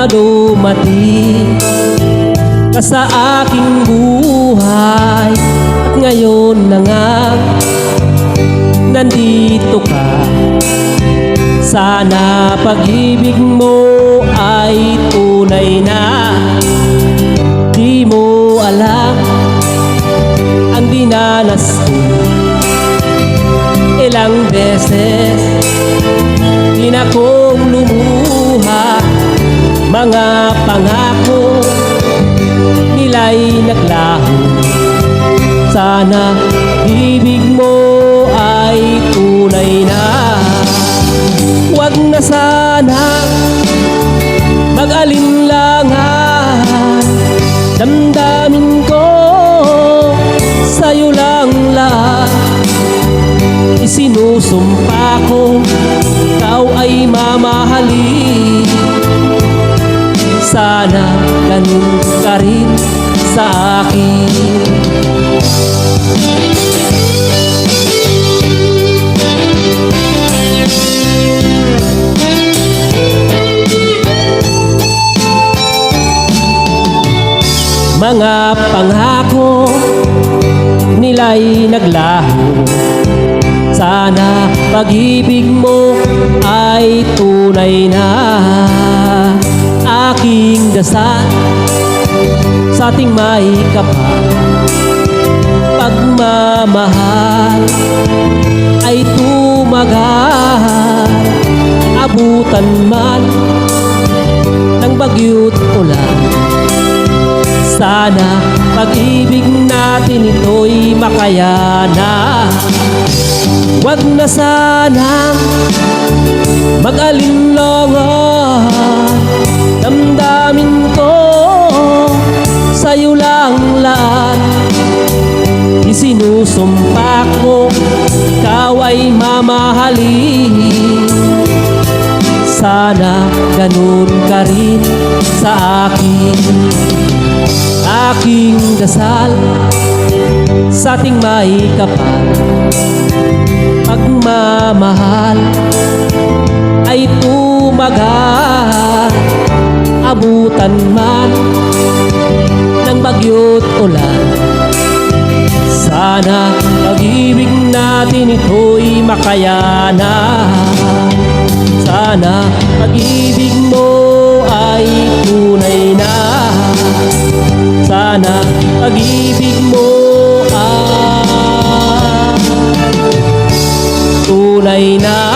dumating ka sa aking buhay. At ngayon na nga nandito ka. Sana pag-ibig mo ay tunay na. Di mo alam ang dinanas ko. Ilang beses din akong lumuha. Mga pangako nila'y naglaho. Sana ibig mo ay tunay na. Huwag na sana mag-alinlangan. Damdamin ko sa'yo lang lahat. Isinusumpa ko ikaw ay mamahalin. Sana ganun ka rin sa akin. Mga pangako nila'y naglaho. Sana pag-ibig mo ay tunay na. Aking dasal sa ating may kapal, pagmamahal ay tumagal. Abutan man ng bagyo't ulan, sana pag-ibig natin ito'y makayanan. Huwag na sanang mag-alinlangan. Damdamin ko sa'yo lang lahat. Isinusumpa ko ikaw ay mamahalin. Sana ganun ka rin sa akin. Aking dasal sa ating may kapal, pagmamahal ay tumagal. Abutan man ng bagyo't ulan, sana pag-ibig natin ito'y makayanan. Sana pag-ibig mo ay tunay na. Sana pag-ibig mo ay tunay na.